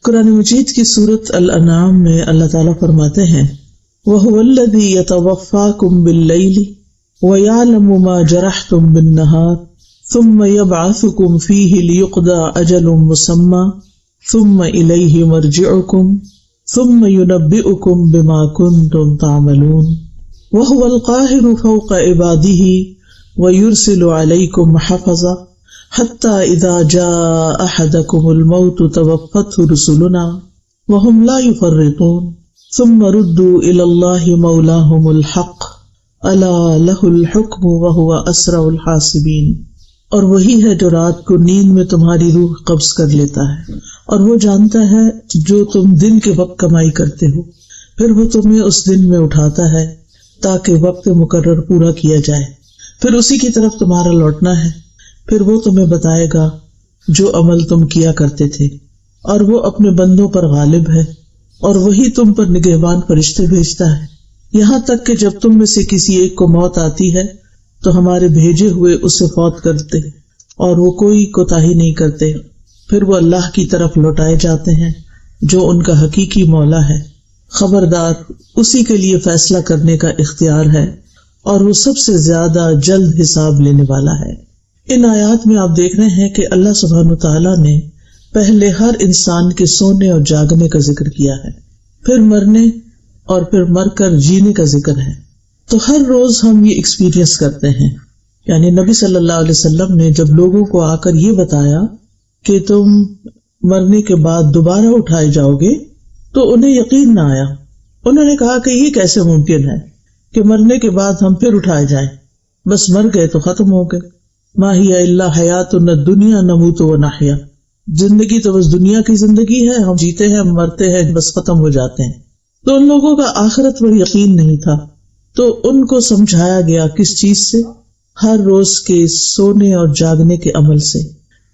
قرآن مجید کی سورۃ الانعام میں اللہ تعالیٰ فرماتے ہیں وَهُوَ الَّذِي يَتَوَفَّاكُم بِاللَّيْلِ وَيَعْلَمُ مَا جَرَحْتُم بِالنَّهَارِ ثُمَّ يَبْعَثُكُم فِيهِ لِيُقْضَىٰ أَجَلٌ مُّسَمًّى ثُمَّ إِلَيْهِ مَرْجِعُكُمْ ثم ينبئكم بما كنتم تعملون وهو القاهر فوق عباده ويرسل عليكم حفظا حتى إذا جاء أحدكم الموت توفته رسلنا وهم لا يفرطون ثم ردوا إلى الله مولاهم الحق ألا له الحكم وهو أسرع الحاسبين۔ اور وہی ہے جو رات کو نیند میں تمہاری روح قبض کر لیتا ہے، اور وہ جانتا ہے جو تم دن کے وقت کمائی کرتے ہو، پھر وہ تمہیں اس دن میں اٹھاتا ہے تاکہ وقت مقرر پورا کیا جائے، پھر اسی کی طرف تمہارا لوٹنا ہے، پھر وہ تمہیں بتائے گا جو عمل تم کیا کرتے تھے، اور وہ اپنے بندوں پر غالب ہے، اور وہی تم پر نگہبان فرشتے بھیجتا ہے، یہاں تک کہ جب تم میں سے کسی ایک کو موت آتی ہے تو ہمارے بھیجے ہوئے اسے فوت کرتے اور وہ کوئی کوتاہی نہیں کرتے، پھر وہ اللہ کی طرف لوٹائے جاتے ہیں جو ان کا حقیقی مولا ہے، خبردار اسی کے لیے فیصلہ کرنے کا اختیار ہے اور وہ سب سے زیادہ جلد حساب لینے والا ہے۔ ان آیات میں آپ دیکھ رہے ہیں کہ اللہ سبحانہ وتعالیٰ نے پہلے ہر انسان کے سونے اور جاگنے کا ذکر کیا ہے، پھر مرنے اور پھر مر کر جینے کا ذکر ہے۔ تو ہر روز ہم یہ ایکسپیرینس کرتے ہیں، یعنی نبی صلی اللہ علیہ وسلم نے جب لوگوں کو آ کر یہ بتایا کہ تم مرنے کے بعد دوبارہ اٹھائے جاؤ گے تو انہیں یقین نہ آیا، انہوں نے کہا کہ یہ کیسے ممکن ہے کہ مرنے کے بعد ہم پھر اٹھائے جائیں، بس مر گئے تو ختم ہو گئے، ما ہی الا حیاتنا الدنیا نموت و نحیا، زندگی تو بس دنیا کی زندگی ہے، ہم جیتے ہیں مرتے ہیں بس ختم ہو جاتے ہیں۔ تو ان لوگوں کا آخرت پر یقین نہیں تھا، تو ان کو سمجھایا گیا کس چیز سے؟ ہر روز کے سونے اور جاگنے کے عمل سے،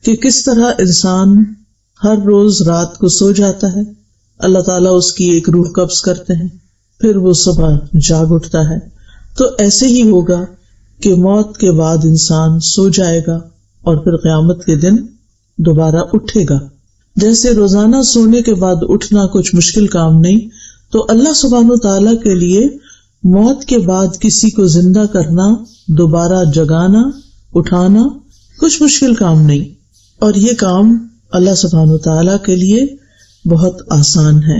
کہ کس طرح انسان ہر روز رات کو سو جاتا ہے، اللہ تعالیٰ اس کی ایک روح قبض کرتے ہیں، پھر وہ صبح جاگ اٹھتا ہے۔ تو ایسے ہی ہوگا کہ موت کے بعد انسان سو جائے گا اور پھر قیامت کے دن دوبارہ اٹھے گا۔ جیسے روزانہ سونے کے بعد اٹھنا کچھ مشکل کام نہیں، تو اللہ سبحانہ تعالیٰ کے لیے موت کے بعد کسی کو زندہ کرنا، دوبارہ جگانا، اٹھانا کچھ مشکل کام نہیں، اور یہ کام اللہ سبحانہ وتعالیٰ کے لیے بہت آسان ہے۔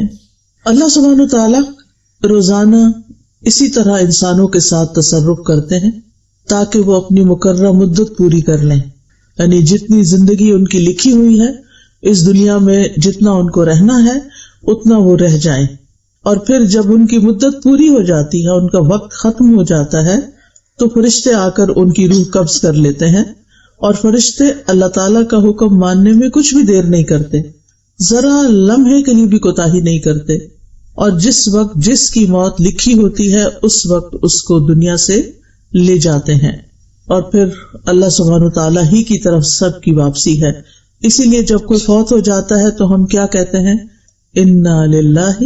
اللہ سبحانہ وتعالیٰ روزانہ اسی طرح انسانوں کے ساتھ تصرف کرتے ہیں تاکہ وہ اپنی مقررہ مدت پوری کر لیں، یعنی جتنی زندگی ان کی لکھی ہوئی ہے اس دنیا میں، جتنا ان کو رہنا ہے اتنا وہ رہ جائیں، اور پھر جب ان کی مدت پوری ہو جاتی ہے، ان کا وقت ختم ہو جاتا ہے، تو فرشتے آ کر ان کی روح قبض کر لیتے ہیں، اور فرشتے اللہ تعالیٰ کا حکم ماننے میں کچھ بھی دیر نہیں کرتے، ذرا لمحے کے لیے بھی کوتاہی نہیں کرتے، اور جس وقت جس کی موت لکھی ہوتی ہے اس وقت اس کو دنیا سے لے جاتے ہیں، اور پھر اللہ سبحانہ تعالیٰ ہی کی طرف سب کی واپسی ہے۔ اسی لیے جب کوئی فوت ہو جاتا ہے تو ہم کیا کہتے ہیں؟ انا للہ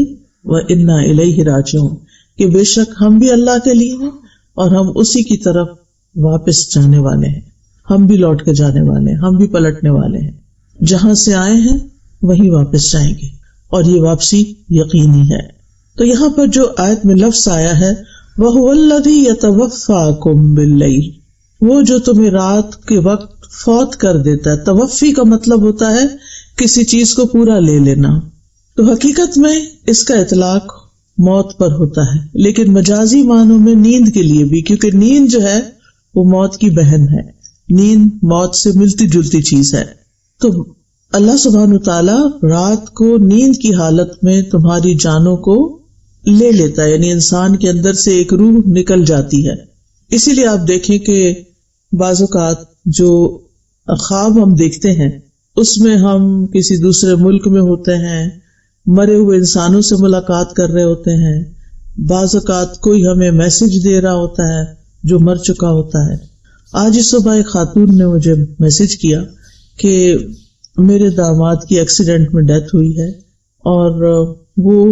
وَإِنَّا إِلَيْهِ راجعون، کہ بے شک ہم بھی اللہ کے لیے ہیں اور ہم اسی کی طرف واپس جانے والے ہیں، ہم بھی لوٹ کے جانے والے ہیں، ہم بھی پلٹنے والے ہیں، جہاں سے آئے ہیں وہیں واپس جائیں گے، اور یہ واپسی یقینی ہے۔ تو یہاں پر جو آیت میں لفظ آیا ہے وَهُوَ الَّذِي يَتَوَفَّاكُم بِاللَّيْلِ، وہ جو تمہیں رات کے وقت فوت کر دیتا ہے۔ توفی کا مطلب ہوتا ہے کسی چیز کو پورا لے لینا، تو حقیقت میں اس کا اطلاق موت پر ہوتا ہے، لیکن مجازی معنوں میں نیند کے لیے بھی، کیونکہ نیند جو ہے وہ موت کی بہن ہے، نیند موت سے ملتی جلتی چیز ہے۔ تو اللہ سبحانہ تعالیٰ رات کو نیند کی حالت میں تمہاری جانوں کو لے لیتا ہے، یعنی انسان کے اندر سے ایک روح نکل جاتی ہے۔ اسی لیے آپ دیکھیں کہ بعض اوقات جو خواب ہم دیکھتے ہیں اس میں ہم کسی دوسرے ملک میں ہوتے ہیں، مرے ہوئے انسانوں سے ملاقات کر رہے ہوتے ہیں، بعض اوقات کوئی ہمیں میسج دے رہا ہوتا ہے جو مر چکا ہوتا ہے۔ آج ہی صبح ایک خاتون نے مجھے میسج کیا کہ میرے داماد کی ایکسیڈنٹ میں ڈیتھ ہوئی ہے، اور وہ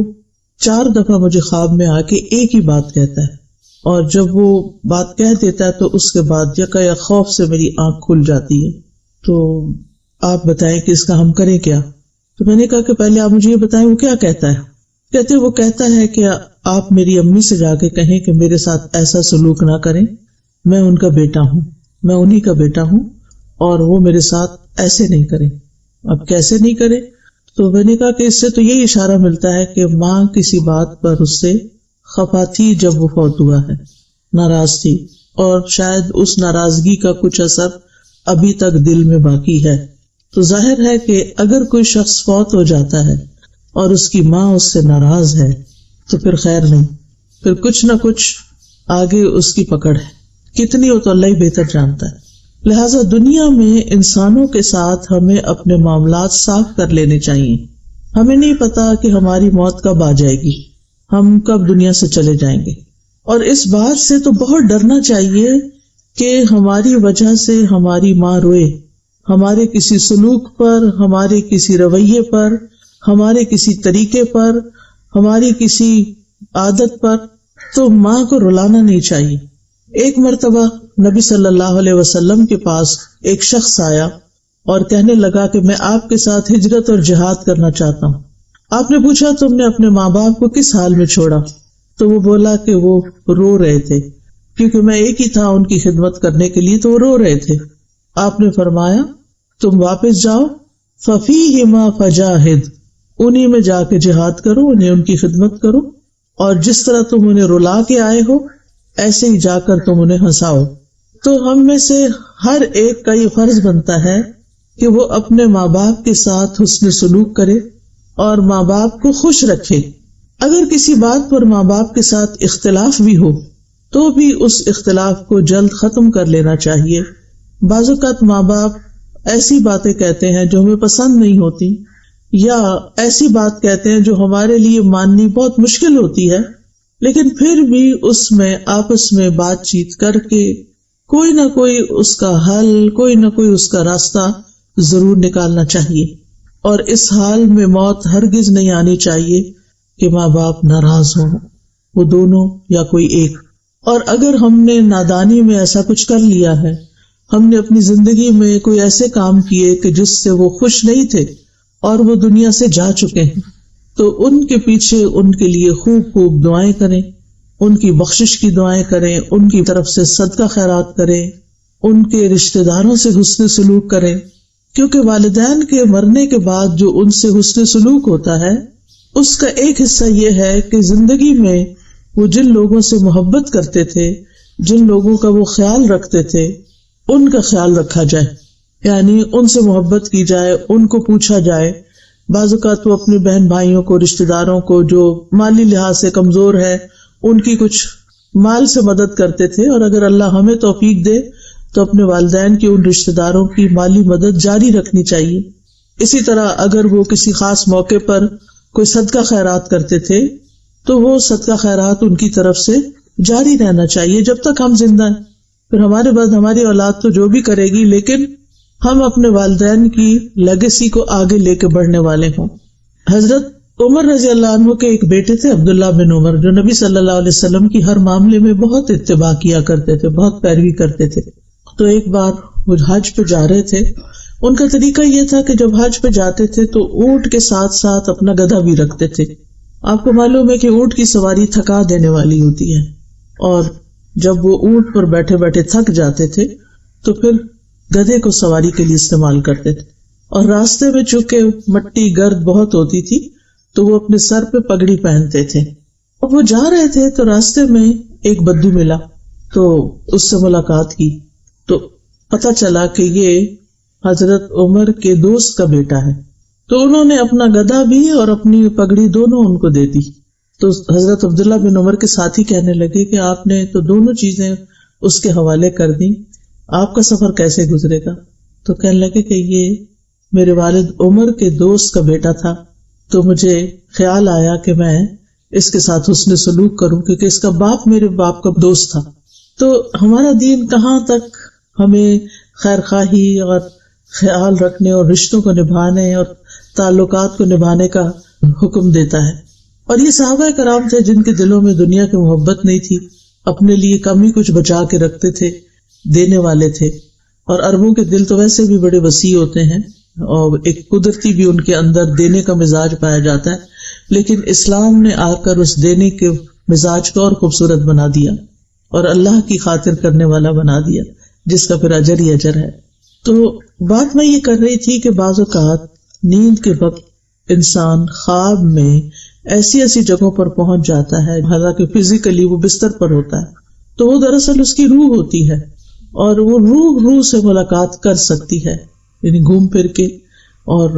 4 دفعہ مجھے خواب میں آ کے ایک ہی بات کہتا ہے، اور جب وہ بات کہہ دیتا ہے تو اس کے بعد یکایک خوف سے میری آنکھ کھل جاتی ہے۔ تو آپ بتائیں کہ اس کا ہم کریں کیا؟ تو میں نے کہا کہ پہلے آپ مجھے یہ بتائیں وہ کیا کہتا ہے. کہتے وہ کہتا ہے کہ آپ میری امی سے جا کے کہیں کہ میرے ساتھ ایسا سلوک نہ کریں، میں ان کا بیٹا ہوں، میں انہی کا بیٹا ہوں، اور وہ میرے ساتھ ایسے نہیں کریں. اب کیسے نہیں کرے؟ تو میں نے کہا کہ اس سے تو یہی اشارہ ملتا ہے کہ ماں کسی بات پر اس سے خفا تھی جب وہ فوت ہوا ہے، ناراض تھی، اور شاید اس ناراضگی کا کچھ اثر ابھی تک دل میں باقی ہے. تو ظاہر ہے کہ اگر کوئی شخص فوت ہو جاتا ہے اور اس کی ماں اس سے ناراض ہے تو پھر خیر نہیں، پھر کچھ نہ کچھ آگے اس کی پکڑ ہے، کتنی ہو تو اللہ ہی بہتر جانتا ہے. لہٰذا دنیا میں انسانوں کے ساتھ ہمیں اپنے معاملات صاف کر لینے چاہیے. ہمیں نہیں پتا کہ ہماری موت کب آ جائے گی، ہم کب دنیا سے چلے جائیں گے، اور اس بات سے تو بہت ڈرنا چاہیے کہ ہماری وجہ سے ہماری ماں روئے، ہمارے کسی سلوک پر، ہمارے کسی رویے پر، ہمارے کسی طریقے پر، ہماری کسی عادت پر، تو ماں کو رلانا نہیں چاہیے. ایک مرتبہ نبی صلی اللہ علیہ وسلم کے پاس ایک شخص آیا اور کہنے لگا کہ میں آپ کے ساتھ ہجرت اور جہاد کرنا چاہتا ہوں. آپ نے پوچھا تم نے اپنے ماں باپ کو کس حال میں چھوڑا؟ تو وہ بولا کہ وہ رو رہے تھے، کیونکہ میں ایک ہی تھا ان کی خدمت کرنے کے لیے، تو وہ رو رہے تھے. آپ نے فرمایا تم واپس جاؤ، فَفِيهِمَا فَجَاهِدْ، انہی میں جا کے جہاد کرو، انہیں ان کی خدمت کرو، اور جس طرح تم انہیں رلا کے آئے ہو ایسے ہی جا کر تم انہیں ہنساؤ. تو ہم میں سے ہر ایک کا یہ فرض بنتا ہے کہ وہ اپنے ماں باپ کے ساتھ حسن سلوک کرے اور ماں باپ کو خوش رکھے. اگر کسی بات پر ماں باپ کے ساتھ اختلاف بھی ہو تو بھی اس اختلاف کو جلد ختم کر لینا چاہیے. بعض اوقات ماں باپ ایسی باتیں کہتے ہیں جو ہمیں پسند نہیں ہوتی، یا ایسی بات کہتے ہیں جو ہمارے لیے ماننی بہت مشکل ہوتی ہے، لیکن پھر بھی اس میں آپس میں بات چیت کر کے کوئی نہ کوئی اس کا حل، کوئی نہ کوئی اس کا راستہ ضرور نکالنا چاہیے. اور اس حال میں موت ہرگز نہیں آنی چاہیے کہ ماں باپ ناراض ہوں، وہ دونوں یا کوئی ایک. اور اگر ہم نے نادانی میں ایسا کچھ کر لیا ہے، ہم نے اپنی زندگی میں کوئی ایسے کام کیے کہ جس سے وہ خوش نہیں تھے اور وہ دنیا سے جا چکے ہیں، تو ان کے پیچھے ان کے لیے خوب خوب دعائیں کریں، ان کی بخشش کی دعائیں کریں، ان کی طرف سے صدقہ خیرات کریں، ان کے رشتہ داروں سے حسن سلوک کریں، کیونکہ والدین کے مرنے کے بعد جو ان سے حسن سلوک ہوتا ہے اس کا ایک حصہ یہ ہے کہ زندگی میں وہ جن لوگوں سے محبت کرتے تھے، جن لوگوں کا وہ خیال رکھتے تھے، ان کا خیال رکھا جائے، یعنی ان سے محبت کی جائے، ان کو پوچھا جائے. بعض اوقات وہ اپنے بہن بھائیوں کو، رشتہ داروں کو جو مالی لحاظ سے کمزور ہے ان کی کچھ مال سے مدد کرتے تھے، اور اگر اللہ ہمیں توفیق دے تو اپنے والدین کی ان رشتہ داروں کی مالی مدد جاری رکھنی چاہیے. اسی طرح اگر وہ کسی خاص موقع پر کوئی صدقہ خیرات کرتے تھے تو وہ صدقہ خیرات ان کی طرف سے جاری رہنا چاہیے جب تک ہم زندہ ہیں. پھر ہمارے بعد ہماری اولاد تو جو بھی کرے گی، لیکن ہم اپنے والدین کی لیگیسی کو آگے لے کے بڑھنے والے ہوں. حضرت عمر رضی اللہ عنہ کے ایک بیٹے تھے عبداللہ بن عمر، جو نبی صلی اللہ علیہ وسلم کی ہر معاملے میں بہت اتباع کیا کرتے تھے، بہت پیروی کرتے تھے. تو ایک بار وہ حج پہ جا رہے تھے. ان کا طریقہ یہ تھا کہ جب حج پہ جاتے تھے تو اونٹ کے ساتھ ساتھ اپنا گدھا بھی رکھتے تھے. آپ کو معلوم ہے کہ اونٹ کی سواری تھکا دینے والی ہوتی ہے، اور جب وہ اونٹ پر بیٹھے بیٹھے تھک جاتے تھے تو پھر گدھے کو سواری کے لیے استعمال کرتے تھے. اور راستے میں چونکہ مٹی گرد بہت ہوتی تھی تو وہ اپنے سر پہ پگڑی پہنتے تھے. اب وہ جا رہے تھے تو راستے میں ایک بدو ملا، تو اس سے ملاقات کی تو پتہ چلا کہ یہ حضرت عمر کے دوست کا بیٹا ہے. تو انہوں نے اپنا گدھا بھی اور اپنی پگڑی دونوں ان کو دے دی. تو حضرت عبداللہ بن عمر کے ساتھی کہنے لگے کہ آپ نے تو دونوں چیزیں اس کے حوالے کر دی، آپ کا سفر کیسے گزرے گا؟ تو کہنے لگے کہ یہ میرے والد عمر کے دوست کا بیٹا تھا، تو مجھے خیال آیا کہ میں اس کے ساتھ حسن سلوک کروں، کیونکہ اس کا باپ میرے باپ کا دوست تھا. تو ہمارا دین کہاں تک ہمیں خیر خواہی اور خیال رکھنے اور رشتوں کو نبھانے اور تعلقات کو نبھانے کا حکم دیتا ہے. اور یہ صحابہ کرام تھے جن کے دلوں میں دنیا کی محبت نہیں تھی، اپنے لیے کم ہی کچھ بچا کے رکھتے تھے، دینے والے تھے. اور عربوں کے دل تو ویسے بھی بڑے وسیع ہوتے ہیں، اور ایک قدرتی بھی ان کے اندر دینے کا مزاج پایا جاتا ہے، لیکن اسلام نے آ کر اس دینے کے مزاج کو اور خوبصورت بنا دیا اور اللہ کی خاطر کرنے والا بنا دیا، جس کا پھر اجر ہی اجر ہے۔ تو بات میں یہ کر رہی تھی کہ بعض اوقات نیند کے وقت انسان خواب میں ایسی ایسی جگہوں پر پہنچ جاتا ہے، حالانکہ فزیکلی وہ بستر پر ہوتا ہے، تو وہ دراصل اس کی روح ہوتی ہے، اور وہ روح سے ملاقات کر سکتی ہے، یعنی گھوم پھر کے، اور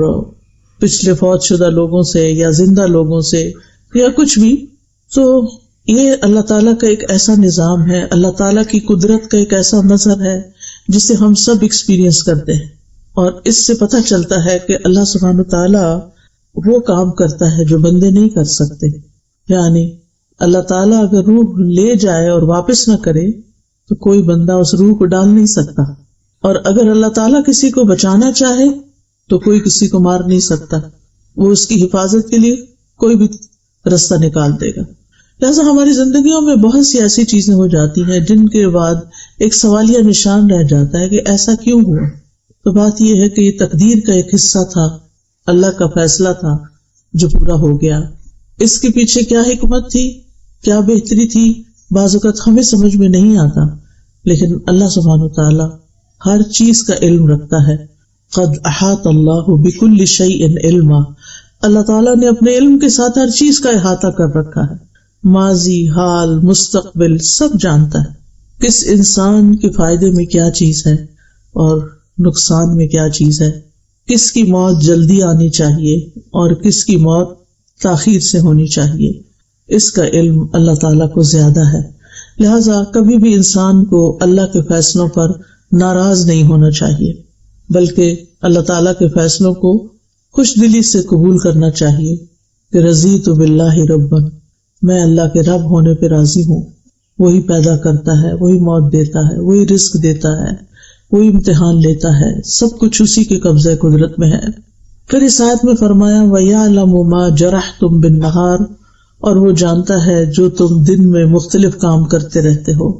پچھلے فوت شدہ لوگوں سے یا زندہ لوگوں سے یا کچھ بھی۔ تو یہ اللہ تعالیٰ کا ایک ایسا نظام ہے، اللہ تعالیٰ کی قدرت کا ایک ایسا مظہر ہے جسے ہم سب ایکسپیرینس کرتے ہیں، اور اس سے پتہ چلتا ہے کہ اللہ سبحانہ تعالیٰ وہ کام کرتا ہے جو بندے نہیں کر سکتے۔ یعنی اللہ تعالیٰ اگر روح لے جائے اور واپس نہ کرے تو کوئی بندہ اس روح کو ڈال نہیں سکتا، اور اگر اللہ تعالیٰ کسی کو بچانا چاہے تو کوئی کسی کو مار نہیں سکتا، وہ اس کی حفاظت کے لیے کوئی بھی رستہ نکال دے گا۔ لہٰذا ہماری زندگیوں میں بہت سی ایسی چیزیں ہو جاتی ہیں جن کے بعد ایک سوالیہ نشان رہ جاتا ہے کہ ایسا کیوں ہوا۔ تو بات یہ ہے کہ یہ تقدیر کا ایک حصہ تھا، اللہ کا فیصلہ تھا جو پورا ہو گیا۔ اس کے پیچھے کیا حکمت تھی، کیا بہتری تھی، بعض اوقات ہمیں سمجھ میں نہیں آتا، لیکن اللہ سبحانہ وتعالی ہر چیز کا علم رکھتا ہے۔ قد احاط اللہ بکل شیء علما، اللہ تعالیٰ نے اپنے علم کے ساتھ ہر چیز کا احاطہ کر رکھا ہے، ماضی، حال، مستقبل سب جانتا ہے، کس انسان کے فائدے میں کیا چیز ہے اور نقصان میں کیا چیز ہے، کس کی موت جلدی آنی چاہیے اور کس کی موت تاخیر سے ہونی چاہیے، اس کا علم اللہ تعالیٰ کو زیادہ ہے۔ لہٰذا کبھی بھی انسان کو اللہ کے فیصلوں پر ناراض نہیں ہونا چاہیے، بلکہ اللہ تعالیٰ کے فیصلوں کو خوش دلی سے قبول کرنا چاہیے کہ رضیت باللہ ربا، میں اللہ کے رب ہونے پہ راضی ہوں، وہی پیدا کرتا ہے، وہی موت دیتا ہے، وہی رزق دیتا ہے، وہی امتحان لیتا ہے، سب کچھ اسی کے قبضہ قدرت میں ہے۔ پھر اس آیت میں فرمایا وَيَعْلَمُ مَا جَرَحْتُمْ بِالنَّهَارِ، اور وہ جانتا ہے جو تم دن میں مختلف کام کرتے رہتے ہو۔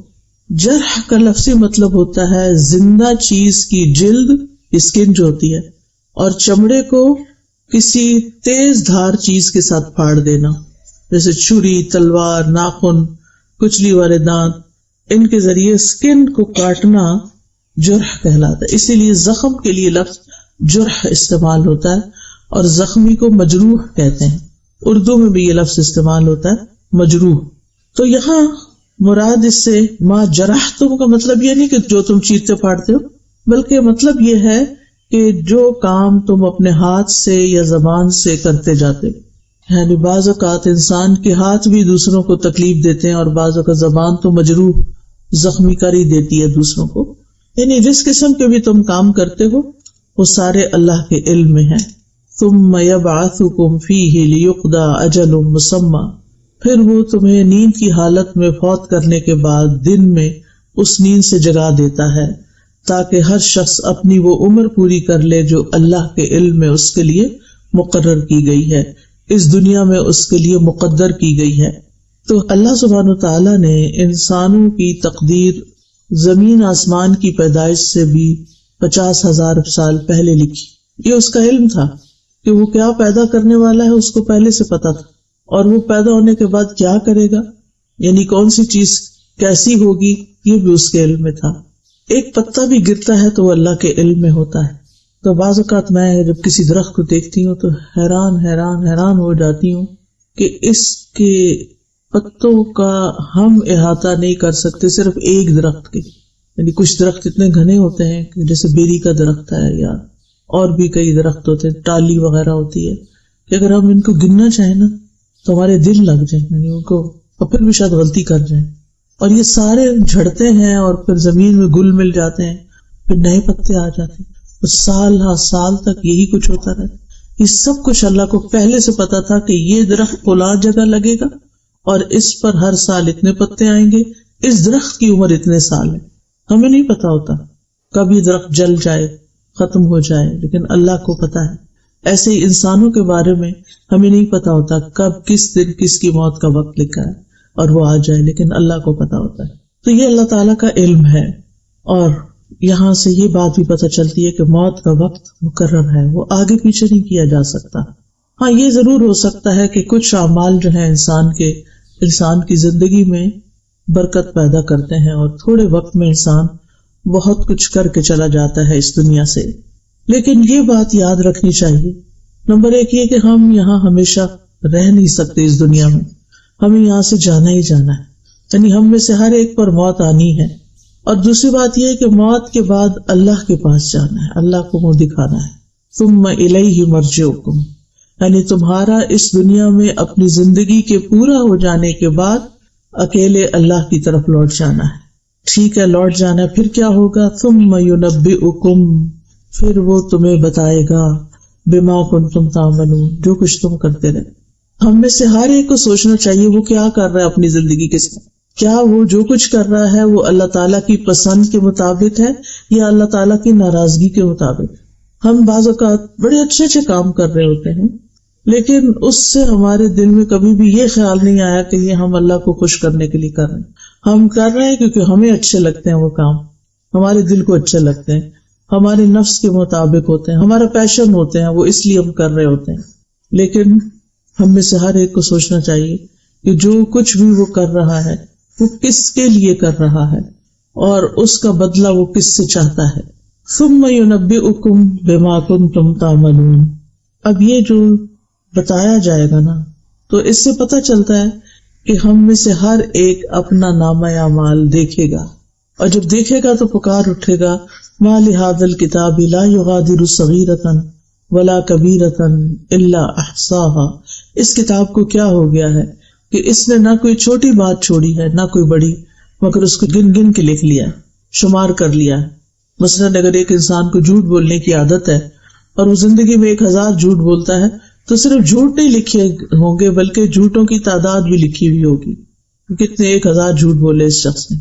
جرح کا لفظی مطلب ہوتا ہے زندہ چیز کی جلد، اسکن جو ہوتی ہے، اور چمڑے کو کسی تیز دھار چیز کے ساتھ پھاڑ دینا، جیسے چھری، تلوار، ناخن، کچلی والے دانت، ان کے ذریعے اسکن کو کاٹنا جرح کہلاتا ہے۔ اسی لیے زخم کے لیے لفظ جرح استعمال ہوتا ہے، اور زخمی کو مجروح کہتے ہیں، اردو میں بھی یہ لفظ استعمال ہوتا ہے مجروح۔ تو یہاں مراد اس سے ما جرحتم کا مطلب یہ نہیں کہ جو تم چیرتے پھاڑتے ہو، بلکہ مطلب یہ ہے کہ جو کام تم اپنے ہاتھ سے یا زبان سے کرتے جاتے ہو، یعنی بعض اوقات انسان کے ہاتھ بھی دوسروں کو تکلیف دیتے ہیں، اور بعض اوقات زبان تو مجروح زخمی کر ہی دیتی ہے دوسروں کو، یعنی جس قسم کے بھی تم کام کرتے ہو وہ سارے اللہ کے علم میں ہیں۔ ثم یبعثکم فیہ لیقضی اجل مسمی، پھر وہ تمہیں نیند کی حالت میں فوت کرنے کے بعد دن میں اس نیند سے جگا دیتا ہے تاکہ ہر شخص اپنی وہ عمر پوری کر لے جو اللہ کے علم میں اس کے لیے مقرر کی گئی ہے، اس دنیا میں اس کے لیے مقدر کی گئی ہے۔ تو اللہ سبحانہ تعالیٰ نے انسانوں کی تقدیر زمین آسمان کی پیدائش سے بھی 50,000 سال پہلے لکھی۔ یہ اس کا علم تھا کہ وہ کیا پیدا کرنے والا ہے، اس کو پہلے سے پتا تھا، اور وہ پیدا ہونے کے بعد کیا کرے گا، یعنی کون سی چیز کیسی ہوگی، یہ بھی اس کے علم میں تھا۔ ایک پتا بھی گرتا ہے تو وہ اللہ کے علم میں ہوتا ہے۔ تو بعض اوقات میں جب کسی درخت کو دیکھتی ہوں تو حیران ہو جاتی ہوں کہ اس کے پتوں کا ہم احاطہ نہیں کر سکتے صرف ایک درخت کے، یعنی کچھ درخت اتنے گھنے ہوتے ہیں کہ جیسے بیری کا درخت ہے یا اور بھی کئی درخت ہوتے ہیں، ٹالی وغیرہ ہوتی ہے، کہ اگر ہم ان کو گننا چاہیں نا تو ہمارے دل لگ جائیں، یعنی ان کو، اور پھر بھی شاید غلطی کر جائیں، اور یہ سارے جھڑتے ہیں اور پھر زمین میں گل مل جاتے ہیں، پھر نئے پتے آ جاتے ہیں، سال ہاں سال تک یہی کچھ ہوتا رہتا۔ یہ سب کچھ اللہ کو پہلے سے پتا تھا کہ یہ درخت فلاں جگہ لگے گا اور اس پر ہر سال اتنے پتے آئیں گے، اس درخت کی عمر اتنے سال ہے۔ ہمیں نہیں پتا ہوتا کب یہ درخت جل جائے، ختم ہو جائے، لیکن اللہ کو پتا ہے۔ ایسے ہی انسانوں کے بارے میں ہمیں نہیں پتا ہوتا کب کس دن کس کی موت کا وقت لکھا ہے اور وہ آ جائے، لیکن اللہ کو پتا ہوتا ہے۔ تو یہ اللہ تعالیٰ کا علم ہے، اور یہاں سے یہ بات بھی پتہ چلتی ہے کہ موت کا وقت مقرر ہے، وہ آگے پیچھے نہیں کیا جا سکتا۔ ہاں یہ ضرور ہو سکتا ہے کہ کچھ اعمال جو ہیں انسان کی زندگی میں برکت پیدا کرتے ہیں اور تھوڑے وقت میں انسان بہت کچھ کر کے چلا جاتا ہے اس دنیا سے، لیکن یہ بات یاد رکھنی چاہیے، نمبر ایک یہ کہ ہم یہاں ہمیشہ رہ نہیں سکتے اس دنیا میں، ہمیں یہاں سے جانا ہی جانا ہے، یعنی ہم میں سے ہر ایک پر موت آنی ہے۔ اور دوسری بات یہ ہے کہ موت کے بعد اللہ کے پاس جانا ہے، اللہ کو منہ دکھانا ہے۔ ثم الیہ مرجعکم، یعنی تمہارا اس دنیا میں اپنی زندگی کے پورا ہو جانے کے بعد اکیلے اللہ کی طرف لوٹ جانا ہے۔ ٹھیک ہے، لوٹ جانا ہے، پھر کیا ہوگا؟ ثم ینبئکم، پھر وہ تمہیں بتائے گا بما کنتم تعملون، جو کچھ تم کرتے رہے۔ ہم میں سے ہر ایک کو سوچنا چاہیے وہ کیا کر رہا ہے اپنی زندگی کے ساتھ، کیا وہ جو کچھ کر رہا ہے وہ اللہ تعالیٰ کی پسند کے مطابق ہے یا اللہ تعالیٰ کی ناراضگی کے مطابق۔ ہم بعض اوقات بڑے اچھے اچھے کام کر رہے ہوتے ہیں، لیکن اس سے ہمارے دل میں کبھی بھی یہ خیال نہیں آیا کہ یہ ہم اللہ کو خوش کرنے کے لیے کر رہے ہیں، ہم کر رہے ہیں کیونکہ ہمیں اچھے لگتے ہیں، وہ کام ہمارے دل کو اچھے لگتے ہیں، ہمارے نفس کے مطابق ہوتے ہیں، ہمارا پیشن ہوتے ہیں، وہ اس لیے ہم کر رہے ہوتے ہیں۔ لیکن ہم میں سے ہر ایک کو سوچنا چاہیے کہ جو کچھ بھی وہ کر رہا ہے وہ کس کے لیے کر رہا ہے اور اس کا بدلہ وہ کس سے چاہتا ہے۔ ثم ینبئکم بما کنتم تعملون، اب یہ جو بتایا جائے گا نا تو اس سے پتہ چلتا ہے کہ ہم میں سے ہر ایک اپنا نامہ اعمال دیکھے گا، اور جب دیکھے گا تو پکار اٹھے گا ما لہذا الکتاب لا یغادر صغیرۃ ولا کبیرۃ الا احصاها، اس کتاب کو کیا ہو گیا ہے کہ اس نے نہ کوئی چھوٹی بات چھوڑی ہے نہ کوئی بڑی، مگر اس کو گن گن کے لکھ لیا، شمار کر لیا ہے۔ مثلاً اگر ایک انسان کو جھوٹ بولنے کی عادت ہے اور وہ زندگی میں 1000 جھوٹ بولتا ہے تو صرف جھوٹ نہیں لکھے ہوں گے بلکہ جھوٹوں کی تعداد بھی لکھی ہوئی ہوگی، کتنے 1000 جھوٹ بولے اس شخص نے۔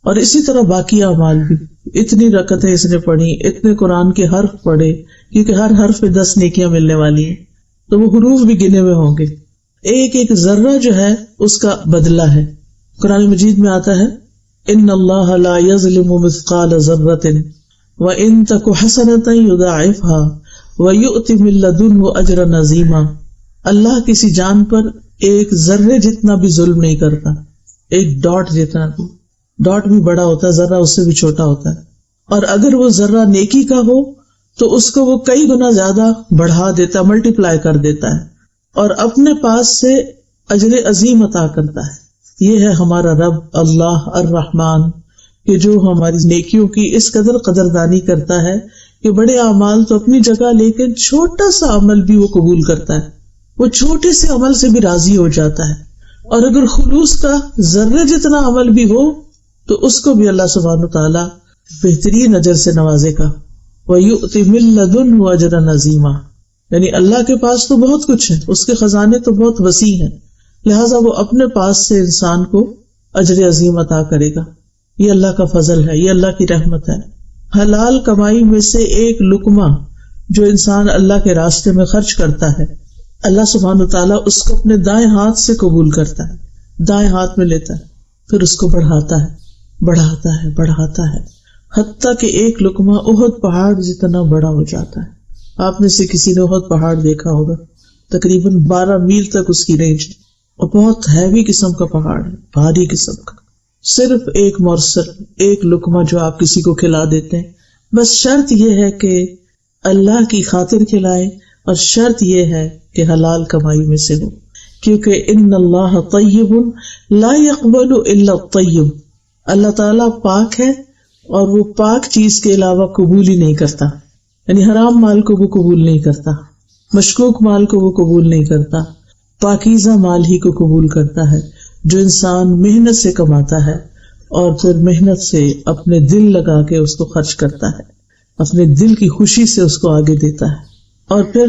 اور اسی طرح باقی اعمال بھی، اتنی رکعتیں اس نے پڑھی، اتنے قرآن کے حرف پڑھے، کیونکہ ہر حرف پہ 10 نیکیاں ملنے والی ہیں، تو وہ حروف بھی گنے ہوئے ہوں گے، ایک ایک ذرہ جو ہے اس کا بدلہ ہے۔ قرآن مجید میں آتا ہے ان اللہ لا یظلم مثقال ذرۃ وان تک حسنۃ یضاعفها ویؤت من لدنہ اجرا عظیما، اللہ کسی جان پر ایک ذرے جتنا بھی ظلم نہیں کرتا، ایک ڈاٹ جتنا بھی، ڈاٹ بھی بڑا ہوتا ہے، ذرہ اس سے بھی چھوٹا ہوتا ہے، اور اگر وہ ذرہ نیکی کا ہو تو اس کو وہ کئی گنا زیادہ بڑھا دیتا ہے، ملٹی پلائی کر دیتا ہے، اور اپنے پاس سے اجر عظیم عطا کرتا ہے۔ یہ ہے ہمارا رب اللہ الرحمن، کہ جو ہماری نیکیوں کی اس قدر قدردانی کرتا ہے کہ بڑے اعمال تو اپنی جگہ، لیکن چھوٹا سا عمل بھی وہ قبول کرتا ہے، وہ چھوٹے سے عمل سے بھی راضی ہو جاتا ہے، اور اگر خلوص کا ذرے جتنا عمل بھی ہو تو اس کو بھی اللہ سبحانہ وتعالی بہترین اجر سے نوازے گا۔ وَيُؤْتِ مِن لَّدُنْهُ أَجْرًا عَظِيمًا، یعنی اللہ کے پاس تو بہت کچھ ہے، اس کے خزانے تو بہت وسیع ہیں، لہٰذا وہ اپنے پاس سے انسان کو اجر عظیم عطا کرے گا۔ یہ اللہ کا فضل ہے، یہ اللہ کی رحمت ہے۔ حلال کمائی میں سے ایک لقمہ جو انسان اللہ کے راستے میں خرچ کرتا ہے، اللہ سبحانہ وتعالیٰ اس کو اپنے دائیں ہاتھ سے قبول کرتا ہے، دائیں ہاتھ میں لیتا ہے، پھر اس کو بڑھاتا ہے، بڑھاتا ہے، بڑھاتا ہے، حتیٰ کہ ایک لقمہ احد پہاڑ جتنا بڑا ہو جاتا ہے۔ آپ میں سے کسی نے احد پہاڑ دیکھا ہوگا، تقریباً 12 میل تک اس کی رینج ہے، اور بہت ہیوی قسم کا پہاڑ ہے، بھاری قسم کا۔ صرف ایک مورسل، ایک لقمہ جو آپ کسی کو کھلا دیتے ہیں، بس شرط یہ ہے کہ اللہ کی خاطر کھلائے، اور شرط یہ ہے کہ حلال کمائی میں سے ہو، کیونکہ ان اللہ طیب لا يقبل الا الطیب، اللہ تعالیٰ پاک ہے اور وہ پاک چیز کے علاوہ قبول ہی نہیں کرتا، یعنی حرام مال کو وہ قبول نہیں کرتا، مشکوک مال کو وہ قبول نہیں کرتا، پاکیزہ مال ہی کو قبول کرتا ہے، جو انسان محنت سے کماتا ہے اور پھر محنت سے اپنے دل لگا کے اس کو خرچ کرتا ہے، اپنے دل کی خوشی سے اس کو آگے دیتا ہے، اور پھر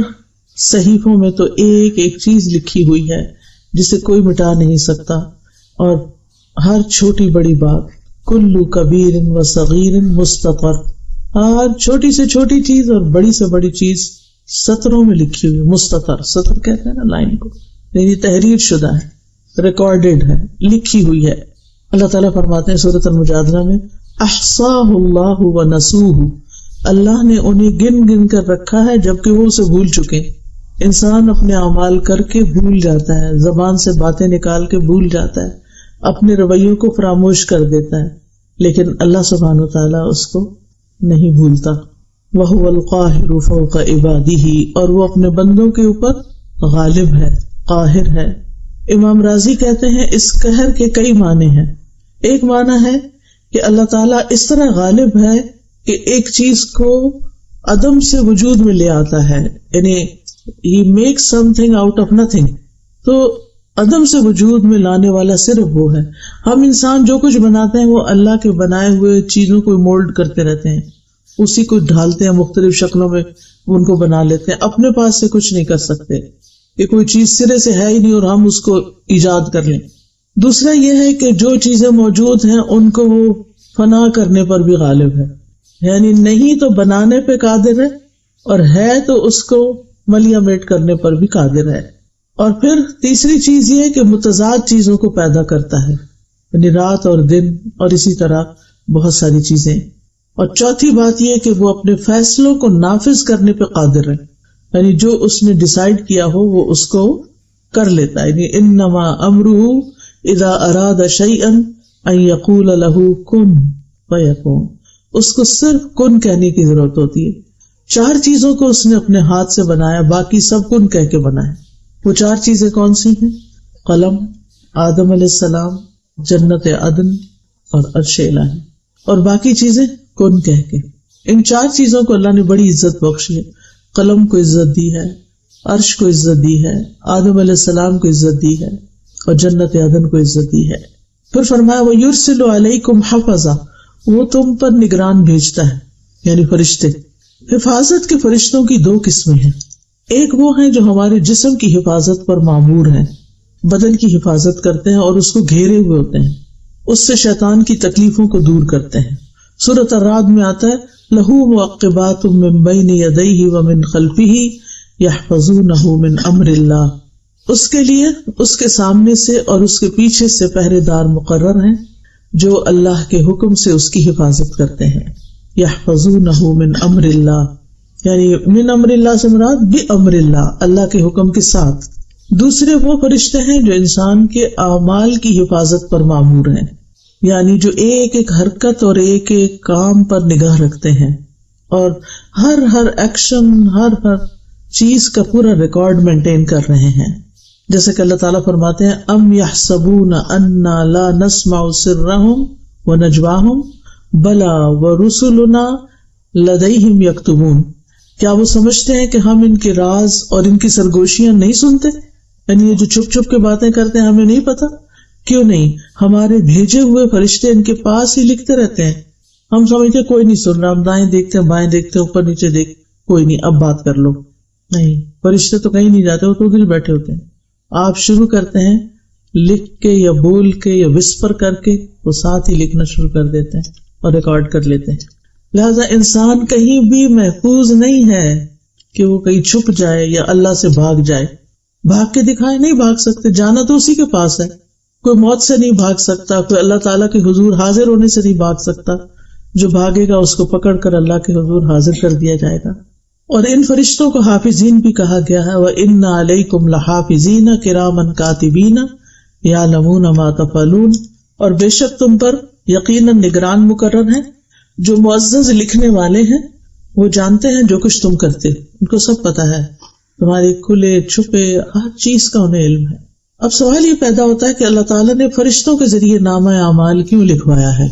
صحیفوں میں تو ایک ایک چیز لکھی ہوئی ہے جسے کوئی مٹا نہیں سکتا، اور ہر چھوٹی بڑی بات، کلو کبیر و صغیر مستطر، ہر چھوٹی سے چھوٹی چیز اور بڑی سے بڑی چیز سطروں میں لکھی ہوئی، مستطر، سطر کہتے ہیں نا لائن کو، یعنی تحریر شدہ ہے، ریکارڈڈ ہے، لکھی ہوئی ہے۔ اللہ تعالیٰ فرماتے ہیں سورۃ المجادلہ میں احصاہ اللہ ونسوہ، اللہ نے انہیں گن گن کر رکھا ہے جبکہ وہ اسے بھول چکے. انسان اپنے اعمال کر کے بھول جاتا ہے، زبان سے باتیں نکال کے بھول جاتا ہے، اپنے رویوں کو فراموش کر دیتا ہے، لیکن اللہ سبحانہ وتعالیٰ اس کو نہیں بھولتا. وَهُوَ الْقَاهِرُ فَوْقَ عِبَادِهِ، اور وہ اپنے بندوں کے اوپر غالب ہے، قاہر ہے. امام راضی کہتے ہیں اس قہر کے کئی معنی ہیں. ایک معنی ہے کہ اللہ تعالیٰ اس طرح غالب ہے کہ ایک چیز کو عدم سے وجود میں لے آتا ہے، یعنی he makes something out of nothing. تو عدم سے وجود میں لانے والا صرف وہ ہے. ہم انسان جو کچھ بناتے ہیں وہ اللہ کے بنائے ہوئے چیزوں کو مولڈ کرتے رہتے ہیں، اسی کو ڈھالتے ہیں، مختلف شکلوں میں ان کو بنا لیتے ہیں، اپنے پاس سے کچھ نہیں کر سکتے کہ کوئی چیز سرے سے ہے ہی نہیں اور ہم اس کو ایجاد کر لیں. دوسرا یہ ہے کہ جو چیزیں موجود ہیں ان کو وہ فنا کرنے پر بھی غالب ہے، یعنی نہیں تو بنانے پہ قادر ہے، اور ہے تو اس کو ملیامیٹ کرنے پر بھی قادر ہے. اور پھر تیسری چیز یہ ہے کہ متضاد چیزوں کو پیدا کرتا ہے، یعنی رات اور دن اور اسی طرح بہت ساری چیزیں. اور چوتھی بات یہ کہ وہ اپنے فیصلوں کو نافذ کرنے پہ قادر ہے، یعنی جو اس نے ڈیسائیڈ کیا ہو وہ اس کو کر لیتا ہے. یعنی انما امرہ اذا اراد شیئا ان یقول له کن فیکون، اس کو صرف کن کہنے کی ضرورت ہوتی ہے. 4 چیزوں کو اس نے اپنے ہاتھ سے بنایا، باقی سب کن کہہ کے بنایا. وہ 4 چیزیں کون سی ہیں؟ قلم، آدم علیہ السلام، جنت عدن اور عرش الہی، اور باقی چیزیں کن کہہ کے. ان 4 چیزوں کو اللہ نے بڑی عزت بخشی ہے. قلم کو عزت دی ہے، عرش کو عزت دی ہے، آدم علیہ السلام کو عزت دی ہے، اور جنت عدن کو عزت دی ہے. پھر فرمایا وَيُرْسِلُ عَلَيْكُمْ حَفَظًا، وہ تم پر نگران بھیجتا ہے، یعنی فرشتے. حفاظت کے فرشتوں کی 2 قسمیں ہیں. ایک وہ ہیں جو ہمارے جسم کی حفاظت پر مامور ہیں، بدن کی حفاظت کرتے ہیں اور اس کو گھیرے ہوئے ہوتے ہیں، اس سے شیطان کی تکلیفوں کو دور کرتے ہیں. سورۃ الرعد میں آتا ہے لَهُ مُعَقِّبَاتٌ مِّن بَيْنِ يَدَيْهِ وَمِن خَلْفِهِ يَحْفَظُونَهُ مِنْ أَمْرِ اللَّهِ، اس کے لیے اس کے سامنے سے اور اس کے پیچھے سے پہرے دار مقرر ہیں جو اللہ کے حکم سے اس کی حفاظت کرتے ہیں. يَحْفَظُونَهُ مِنْ أَمْرِ اللَّهِ، یعنی من امر اللہ سے مراد بِأَمْرِ اللَّهِ، اللہ کے حکم کے ساتھ. دوسرے وہ فرشتے ہیں جو انسان کے اعمال کی حفاظت پر مامور ہیں، یعنی جو ایک ایک حرکت اور ایک ایک کام پر نگاہ رکھتے ہیں اور ہر ایکشن، ہر چیز کا پورا ریکارڈ مینٹین کر رہے ہیں. جیسے کہ اللہ تعالیٰ فرماتے ہیں ام یحسبون انا لا نسمع سرهم ونجواهم بلا ورسلنا لدیہم یکتبون، کیا وہ سمجھتے ہیں کہ ہم ان کے راز اور ان کی سرگوشیاں نہیں سنتے؟ یعنی یہ جو چھپ چھپ کے باتیں کرتے ہیں ہمیں نہیں پتا؟ کیوں نہیں، ہمارے بھیجے ہوئے فرشتے ان کے پاس ہی لکھتے رہتے ہیں. ہم سمجھتے کوئی نہیں سن رہا، ہم دائیں دیکھتے ہیں، بائیں دیکھتے ہیں، اوپر نیچے دیکھ، کوئی نہیں اب بات کر لو. نہیں، فرشتے تو کہیں نہیں جاتے، وہ تو ادھر ہی بیٹھے ہوتے ہیں. آپ شروع کرتے ہیں لکھ کے یا بول کے یا وسپر کر کے، وہ ساتھ ہی لکھنا شروع کر دیتے ہیں اور ریکارڈ کر لیتے ہیں. لہذا انسان کہیں بھی محفوظ نہیں ہے کہ وہ کہیں چھپ جائے یا اللہ سے بھاگ جائے. بھاگ کے دکھائے نہیں بھاگ سکتے، جانا تو اسی کے پاس ہے. کوئی موت سے نہیں بھاگ سکتا، کوئی اللہ تعالیٰ کے حضور حاضر ہونے سے نہیں بھاگ سکتا. جو بھاگے گا اس کو پکڑ کر اللہ کے حضور حاضر کر دیا جائے گا. اور ان فرشتوں کو حافظین بھی کہا گیا ہے. وَإِنَّ عَلَيْكُمْ لَحَافِظِينَ كِرَامًا كَاتِبِينَ يَعْلَمُونَ مَا تَفْعَلُونَ، اور بے شک تم پر یقیناً نگران مقرر ہیں جو معزز لکھنے والے ہیں، وہ جانتے ہیں جو کچھ تم کرتے، ان کو سب پتا ہے، تمہارے کھلے چھپے ہر چیز کا انہیں علم ہے. اب سوال یہ پیدا ہوتا ہے کہ اللہ تعالیٰ نے فرشتوں کے ذریعے نامہ اعمال کیوں لکھوایا ہے؟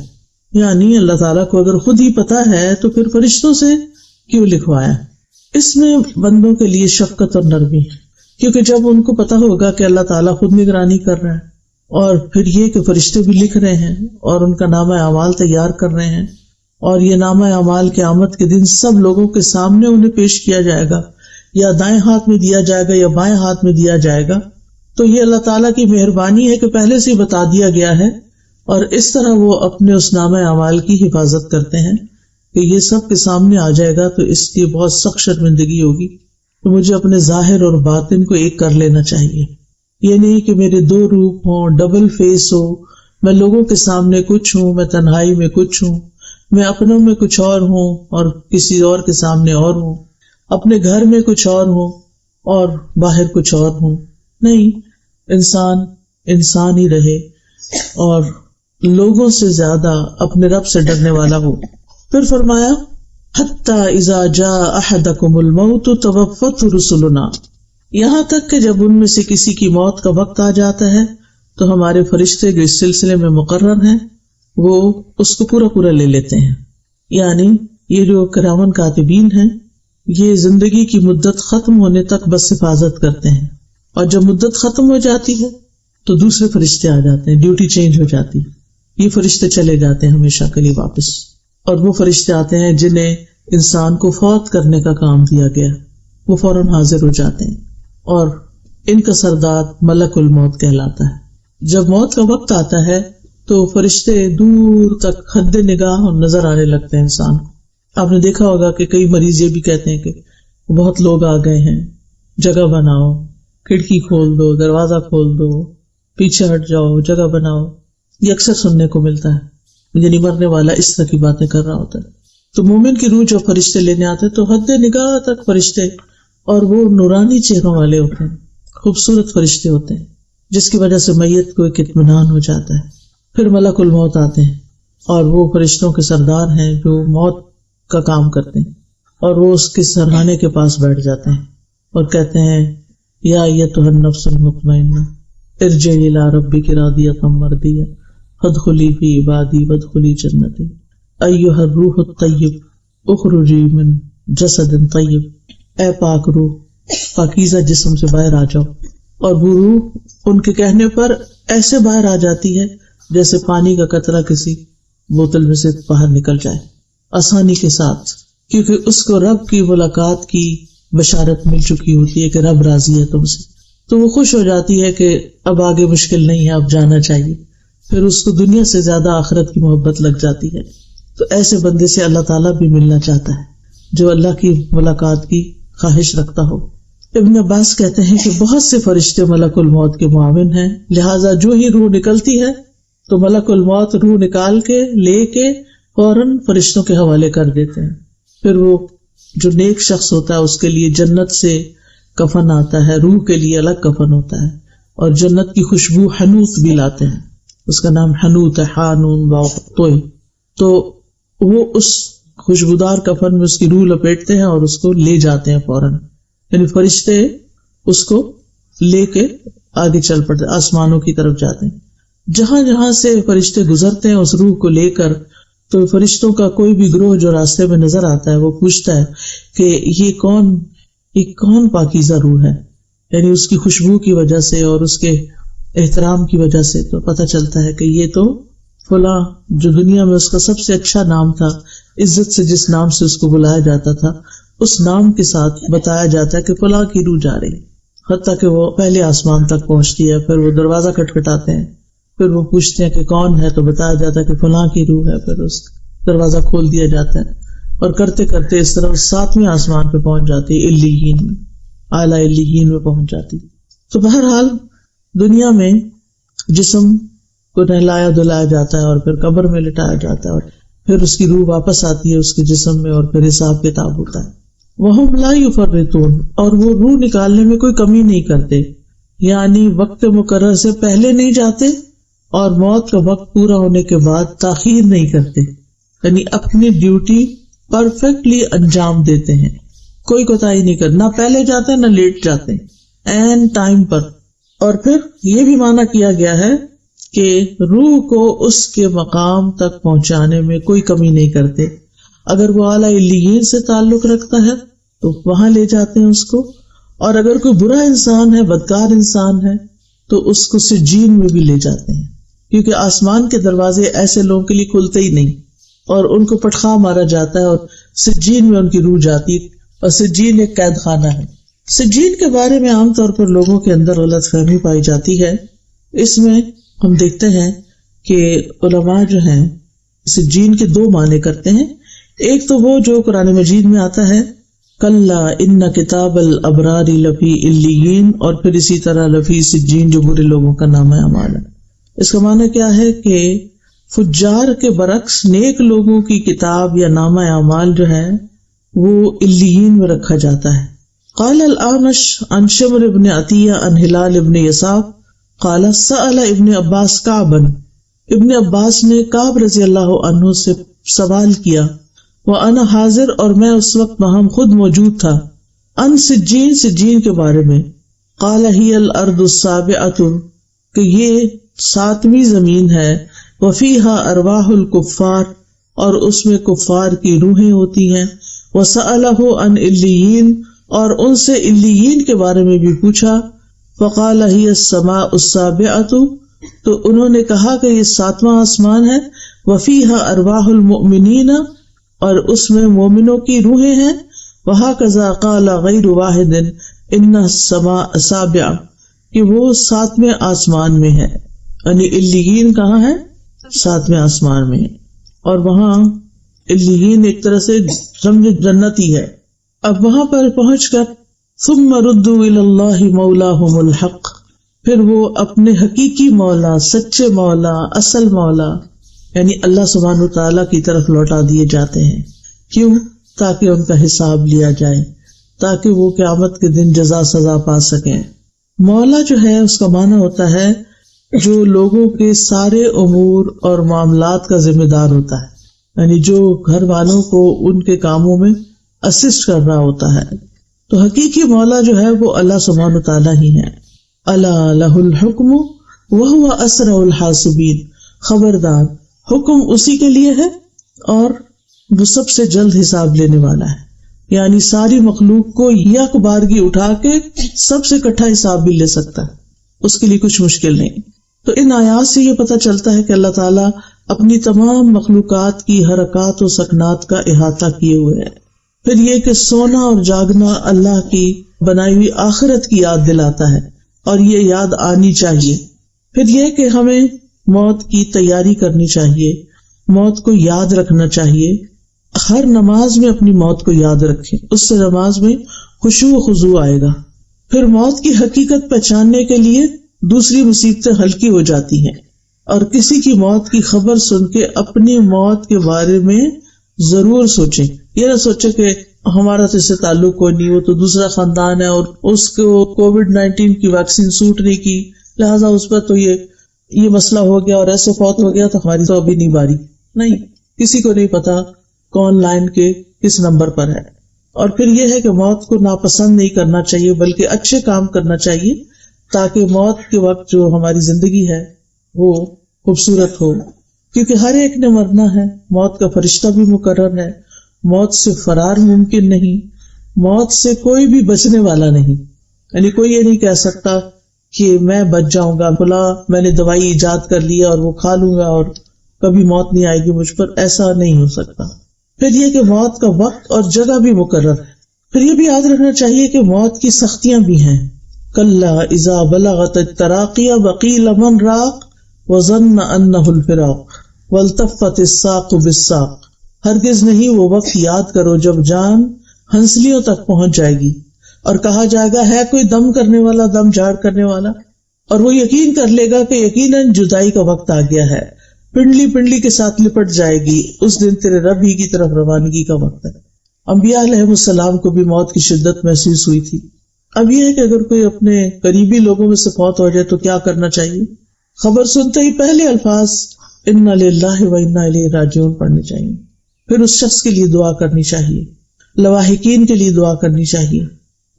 یعنی اللہ تعالیٰ کو اگر خود ہی پتا ہے تو پھر فرشتوں سے کیوں لکھوایا؟ اس میں بندوں کے لیے شفقت اور نرمی ہے، کیونکہ جب ان کو پتا ہوگا کہ اللہ تعالیٰ خود نگرانی کر رہا ہے، اور پھر یہ کہ فرشتے بھی لکھ رہے ہیں اور ان کا نامہ اعمال تیار کر رہے ہیں، اور یہ نامہ اعمال قیامت کے دن سب لوگوں کے سامنے انہیں پیش کیا جائے گا، یا دائیں ہاتھ میں دیا جائے گا یا بائیں ہاتھ میں دیا جائے گا. تو یہ اللہ تعالیٰ کی مہربانی ہے کہ پہلے سے بتا دیا گیا ہے، اور اس طرح وہ اپنے اس نامہ اعمال کی حفاظت کرتے ہیں کہ یہ سب کے سامنے آ جائے گا تو اس کی بہت سخت شرمندگی ہوگی. تو مجھے اپنے ظاہر اور باطن کو ایک کر لینا چاہیے. یہ نہیں کہ میرے 2 روپ ہوں، ڈبل فیس ہو، میں لوگوں کے سامنے کچھ ہوں، میں تنہائی میں کچھ ہوں، میں اپنوں میں کچھ اور ہوں اور کسی اور کے سامنے اور ہوں، اپنے گھر میں کچھ اور ہوں اور باہر کچھ اور ہوں. نہیں، انسان انسان ہی رہے اور لوگوں سے زیادہ اپنے رب سے ڈرنے والا ہو. پھر فرمایا حتی اذا جاء احدکم الموت توفته رسلنا، یہاں تک کہ جب ان میں سے کسی کی موت کا وقت آ جاتا ہے تو ہمارے فرشتے جو اس سلسلے میں مقرر ہیں وہ اس کو پورا پورا لے لیتے ہیں. یعنی یہ جو کرامن کاتبین ہیں یہ زندگی کی مدت ختم ہونے تک بس حفاظت کرتے ہیں، اور جب مدت ختم ہو جاتی ہے تو دوسرے فرشتے آ جاتے ہیں، ڈیوٹی چینج ہو جاتی ہے. یہ فرشتے چلے جاتے ہیں ہمیشہ کے لیے واپس، اور وہ فرشتے آتے ہیں جنہیں انسان کو فوت کرنے کا کام دیا گیا، وہ فوراً حاضر ہو جاتے ہیں، اور ان کا سردار ملک الموت کہلاتا ہے. جب موت کا وقت آتا ہے تو فرشتے دور تک حد نگاہ نظر آنے لگتے ہیں انسان کو. آپ نے دیکھا ہوگا کہ کئی مریض یہ بھی کہتے ہیں کہ بہت لوگ آ گئے ہیں، جگہ بناؤ، کھڑکی کھول دو، دروازہ کھول دو، پیچھے ہٹ جاؤ، جگہ بناؤ. یہ اکثر سننے کو ملتا ہے، یعنی مرنے والا اس طرح کی باتیں کر رہا ہوتا ہے. تو مومن کی روح جو فرشتے لینے آتے ہیں تو حد نگاہ تک فرشتے، اور وہ نورانی چہروں والے ہوتے ہیں، خوبصورت فرشتے ہوتے ہیں، جس کی وجہ سے میت کو ایک اطمینان ہو جاتا ہے. پھر ملک الموت آتے ہیں اور وہ فرشتوں کے سردار ہیں جو موت کا کام کرتے ہیں، اور وہ اس کے سرہانے کے پاس بیٹھ جاتے ہیں اور کہتے ہیں یا ایتھا النفس المطمئنہ ارجعی الی ربک راضیۃ مرضیہ فادخلی فی عبادی وادخلی جنتی ایھا الروح الطیب اخرجی من جسد طیب. اے پاک روح، پاکیزہ جسم سے باہر آ جاؤ. اور وہ روح ان کے کہنے پر ایسے باہر آ جاتی ہے جیسے پانی کا قطرہ کسی بوتل میں سے باہر نکل جائے آسانی کے ساتھ، کیونکہ اس کو رب کی ملاقات کی بشارت مل چکی ہوتی ہے کہ رب راضی ہے تم سے. تو وہ خوش ہو جاتی ہے کہ اب آگے مشکل نہیں ہے، اب جانا چاہیے. پھر اس کو دنیا سے زیادہ آخرت کی محبت لگ جاتی ہے. تو ایسے بندے سے اللہ تعالیٰ بھی ملنا چاہتا ہے جو اللہ کی ملاقات کی خواہش رکھتا ہو. ابن عباس کہتے ہیں کہ بہت سے فرشتے ملک الموت کے معاون ہیں، لہٰذا جو ہی روح نکلتی ہے تو ملک الموت روح نکال کے لے کے فوراً فرشتوں کے حوالے کر دیتے ہیں. پھر وہ جو نیک شخص ہوتا ہے اس کے لیے جنت سے کفن آتا ہے، روح کے لیے الگ کفن ہوتا ہے، اور جنت کی خوشبو حنوت بھی لاتے ہیں، اس کا نام حنوت ہے، حانون واو. تو وہ اس خوشبودار کفن میں اس کی روح لپیٹتے ہیں اور اس کو لے جاتے ہیں فوراً. یعنی فرشتے اس کو لے کے آگے چل پڑتے، آسمانوں کی طرف جاتے ہیں. جہاں جہاں سے فرشتے گزرتے ہیں اس روح کو لے کر، تو فرشتوں کا کوئی بھی گروہ جو راستے میں نظر آتا ہے وہ پوچھتا ہے کہ یہ کون پاکیزہ روح ہے. یعنی اس کی خوشبو کی وجہ سے اور اس کے احترام کی وجہ سے تو پتہ چلتا ہے کہ یہ تو فلاں جو دنیا میں اس کا سب سے اچھا نام تھا، عزت سے جس نام سے اس کو بلایا جاتا تھا اس نام کے ساتھ بتایا جاتا ہے کہ فلاں کی روح جا رہی. حتیٰ کہ وہ پہلے آسمان تک پہنچتی ہے، پھر وہ دروازہ کھٹکھٹاتے ہیں، پھر وہ پوچھتے ہیں کہ کون ہے، تو بتایا جاتا ہے کہ فلاں کی روح ہے. پھر اس دروازہ کھول دیا جاتا ہے اور کرتے کرتے اس طرح 7ویں آسمان پہ پہنچ جاتی ہے، علیین میں، اعلیٰ علیین میں پہنچ جاتی. تو بہرحال دنیا میں جسم کو نہلایا دھلایا جاتا ہے اور پھر قبر میں لٹایا جاتا ہے، اور پھر اس کی روح واپس آتی ہے اس کے جسم میں، اور پھر حساب کتاب ہوتا ہے. وَهُمْ لَا يُفَرِّطُونَ، اور وہ روح نکالنے میں کوئی کمی نہیں کرتے، یعنی وقت مقرر سے پہلے نہیں جاتے اور موت کا وقت پورا ہونے کے بعد تاخیر نہیں کرتے. یعنی اپنی ڈیوٹی پرفیکٹلی انجام دیتے ہیں، کوئی کوتاہی نہیں کرتے، نہ پہلے جاتے نہ لیٹ جاتے، این ٹائم پر. اور پھر یہ بھی مانا کیا گیا ہے کہ روح کو اس کے مقام تک پہنچانے میں کوئی کمی نہیں کرتے. اگر وہ اعلیٰ علیین سے تعلق رکھتا ہے تو وہاں لے جاتے ہیں اس کو، اور اگر کوئی برا انسان ہے، بدکار انسان ہے، تو اس کو سجین میں بھی لے جاتے ہیں، کیونکہ آسمان کے دروازے ایسے لوگوں کے لیے کھلتے ہی نہیں، اور ان کو پٹخا مارا جاتا ہے اور سجین میں ان کی روح جاتی ہے. اور سجین ایک قید خانہ ہے. سجین کے بارے میں عام طور پر لوگوں کے اندر غلط فہمی پائی جاتی ہے. اس میں ہم دیکھتے ہیں کہ علماء جو ہیں سجین کے 2 معنی کرتے ہیں. ایک تو وہ جو قرآن مجید میں آتا ہے کلا ان کتاب الابرار لفی علیین، اور پھر اسی طرح لفی سجین جو برے لوگوں کا نام اعمال ہے. اس کا معنی کیا ہے کہ فجار کے برعکس نیک لوگوں کی کتاب یا نامہ اعمال جو ہے وہ علیین میں رکھا جاتا ہے. قال الاعمش عن شمر بن عطیہ عن ہلال بن یساف قال سأل ابن عباس کعبا، ابن عباس نے کعب رضی اللہ عنہ سے سوال کیا، وَأَنَا حاضر، اور میں اس وقت وہاں خود موجود تھا، ان سجین، سجین کے بارے میں. قال هي الارض السابعة، کہ یہ 7ویں زمین ہے، وفيها ارواح الكفار، اور اس میں کفار کی روحیں ہوتی ہیں. وسأله عن علیین، اور ان سے علیین کے بارے میں بھی پوچھا. فقال هي السماء السابعة، تو انہوں نے کہا کہ یہ 7واں آسمان ہے. وفيها ارواح المؤمنین، اور اس میں مومنوں کی روحیں ہیں. وهكذا قال غیر واحد ان السماء سابعہ، کہ وہ 7ویں آسمان میں ہے. یعنی علیین کہاں ہے؟ 7ویں آسمان میں. اور وہاں علیین ایک طرح سے سمجھے جنتی ہے. اب وہاں پر پہنچ کر ثم ردوا الی اللہ مولاہم الحق، پھر وہ اپنے حقیقی مولا، سچے مولا، اصل مولا یعنی اللہ سبحانہ وتعالیٰ کی طرف لوٹا دیے جاتے ہیں. کیوں؟ تاکہ ان کا حساب لیا جائے، تاکہ وہ قیامت کے دن جزا سزا پا سکیں. مولا جو ہے اس کا معنی ہوتا ہے جو لوگوں کے سارے امور اور معاملات کا ذمہ دار ہوتا ہے، یعنی جو گھر والوں کو ان کے کاموں میں اسسٹ کر رہا ہوتا ہے. تو حقیقی مولا جو ہے وہ اللہ سبحانہ وتعالیٰ ہی ہے. الا لہ الحکم وہو اسرع الحاسبین، خبردار حکم اسی کے لیے ہے اور وہ سب سے جلد حساب لینے والا ہے. یعنی ساری مخلوق کو یک بارگی اٹھا کے سب سے اکٹھا حساب بھی لے سکتا ہے، اس کے لیے کچھ مشکل نہیں. تو ان آیات سے یہ پتہ چلتا ہے کہ اللہ تعالیٰ اپنی تمام مخلوقات کی حرکات و سکنات کا احاطہ کیے ہوئے ہے. پھر یہ کہ سونا اور جاگنا اللہ کی بنائی ہوئی آخرت کی یاد دلاتا ہے، اور یہ یاد آنی چاہیے. پھر یہ کہ ہمیں موت کی تیاری کرنی چاہیے، موت کو یاد رکھنا چاہیے. ہر نماز میں اپنی موت کو یاد رکھیں، اس سے نماز میں خشوع و خضوع آئے گا. پھر موت کی حقیقت پہچاننے کے لیے دوسری مصیبتیں ہلکی ہو جاتی ہیں، اور کسی کی موت کی خبر سن کے اپنی موت کے بارے میں ضرور سوچیں. یہ نہ سوچے کہ ہمارا تو اس سے تعلق کوئی نہیں، وہ تو دوسرا خاندان ہے اور اس کو کووڈ-19 کی ویکسین سوٹ نہیں کی، لہٰذا اس پر تو یہ مسئلہ ہو گیا اور ایسے فوت ہو گیا، تو ہماری تو ابھی نہیں باری. نہیں، کسی کو نہیں پتا کون لائن کے کس نمبر پر ہے. اور پھر یہ ہے کہ موت کو ناپسند نہیں کرنا چاہیے، بلکہ اچھے کام کرنا چاہیے، تاکہ موت کے وقت جو ہماری زندگی ہے وہ خوبصورت ہو. کیونکہ ہر ایک نے مرنا ہے، موت کا فرشتہ بھی مقرر ہے، موت سے فرار ممکن نہیں، موت سے کوئی بھی بچنے والا نہیں. یعنی کوئی یہ نہیں کہہ سکتا کہ میں بچ جاؤں گا، بلا میں نے دوائی ایجاد کر لی اور وہ کھا لوں گا اور کبھی موت نہیں آئے گی مجھ پر، ایسا نہیں ہو سکتا. پھر یہ کہ موت کا وقت اور جگہ بھی مقرر ہے. پھر یہ بھی یاد رکھنا چاہیے کہ موت کی سختیاں بھی ہیں. کلا اذا بلغت التراقی وقیل من راق وظن انہ الفراق والتفت الساق بالساق. ہرگز نہیں، وہ وقت یاد کرو جب جان ہنسلیوں تک پہنچ جائے گی اور کہا جائے گا ہے کوئی دم کرنے والا، دم جھاڑ کرنے والا، اور وہ یقین کر لے گا کہ یقیناً جدائی کا وقت آ گیا ہے، پنڈلی پنڈلی کے ساتھ لپٹ جائے گی، اس دن تیرے رب ہی کی طرف روانگی کا وقت ہے. انبیاء علیہ السلام کو بھی موت کی شدت محسوس ہوئی تھی. اب یہ ہے کہ اگر کوئی اپنے قریبی لوگوں میں سے فوت ہو جائے تو کیا کرنا چاہیے؟ خبر سنتے ہی پہلے الفاظ انا للہ و انا الیہ راجعون پڑھنے چاہیے. پھر اس شخص کے لیے دعا کرنی چاہیے، لواحقین کے لیے دعا کرنی چاہیے،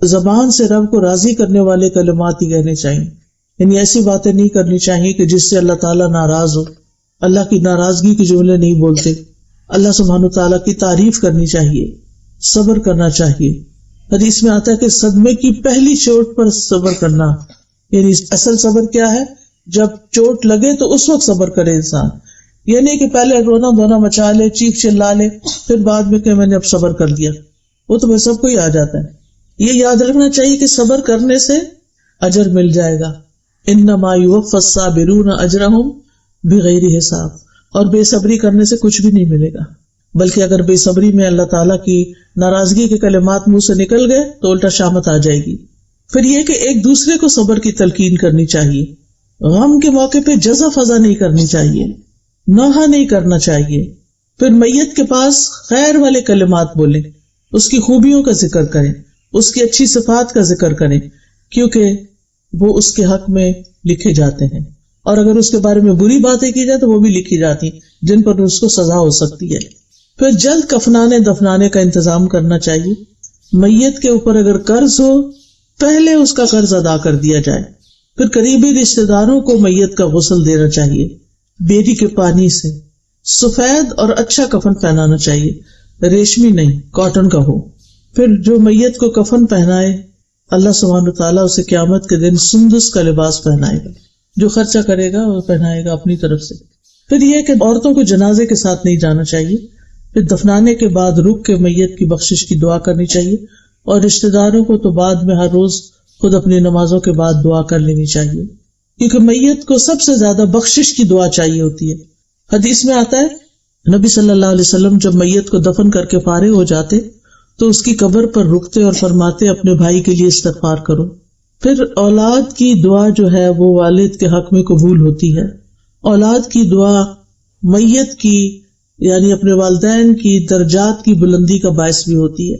زبان سے رب کو راضی کرنے والے کلمات ہی کہنے چاہیے. یعنی ایسی باتیں نہیں کرنی چاہیے کہ جس سے اللہ تعالیٰ ناراض ہو. اللہ کی ناراضگی کے جملے نہیں بولتے. اللہ سبحانہ تعالیٰ کی تعریف کرنی چاہیے، صبر کرنا چاہیے. حدیث میں آتا ہے کہ صدمے کی پہلی چوٹ پر صبر کرنا، یعنی اصل صبر کیا ہے؟ جب چوٹ لگے تو اس وقت صبر کرے انسان. یہ نہیں کہ پہلے رونا دھونا مچا لے، چیخ چلا لے، پھر بعد میں کہ میں نے اب صبر کر لیا. وہ تو سب کو ہی آ جاتا ہے. یہ یاد رکھنا چاہیے کہ صبر کرنے سے اجر مل جائے گا. انما یوفی الصابرون اجرہم بغیر حساب. اور بے صبری کرنے سے کچھ بھی نہیں ملے گا، بلکہ اگر بے صبری میں اللہ تعالیٰ کی ناراضگی کے کلمات منہ سے نکل گئے تو الٹا شامت آ جائے گی. پھر یہ کہ ایک دوسرے کو صبر کی تلقین کرنی چاہیے. غم کے موقع پہ جزا فضا نہیں کرنی چاہیے. نوحہ نہیں کرنا چاہیے. پھر میت کے پاس خیر والے کلمات بولیں، اس کی خوبیوں کا ذکر کریں، اس کی اچھی صفات کا ذکر کریں، کیونکہ وہ اس کے حق میں لکھے جاتے ہیں، اور اگر اس کے بارے میں بری باتیں کی جائے تو وہ بھی لکھی جاتی ہیں جن پر اس کو سزا ہو سکتی ہے. پھر جلد کفنانے دفنانے کا انتظام کرنا چاہیے. میت کے اوپر اگر قرض ہو پہلے اس کا قرض ادا کر دیا جائے. پھر قریبی رشتہ داروں کو میت کا غسل دینا چاہیے، بیری کے پانی سے. سفید اور اچھا کفن پہنانا چاہیے، ریشمی نہیں، کاٹن کا ہو. پھر جو میت کو کفن پہنائے اللہ سبحانہ وتعالیٰ اسے قیامت کے دن سندس کا لباس پہنائے گا. جو خرچہ کرے گا وہ پہنائے گا اپنی طرف سے. پھر یہ کہ عورتوں کو جنازے کے ساتھ نہیں جانا چاہیے. پھر دفنانے کے بعد رک کے میت کی بخشش کی دعا کرنی چاہیے، اور رشتہ داروں کو تو بعد میں ہر روز خود اپنی نمازوں کے بعد دعا کر لینی چاہیے، کیونکہ میت کو سب سے زیادہ بخشش کی دعا چاہیے ہوتی ہے. حدیث میں آتا ہے نبی صلی اللہ علیہ وسلم جب میت کو دفن کر کے فارغ ہو جاتے تو اس کی قبر پر رکتے اور فرماتے اپنے بھائی کے لیے استغفار کرو. پھر اولاد کی دعا جو ہے وہ والد کے حق میں قبول ہوتی ہے. اولاد کی دعا میت کی یعنی اپنے والدین کی درجات کی بلندی کا باعث بھی ہوتی ہے.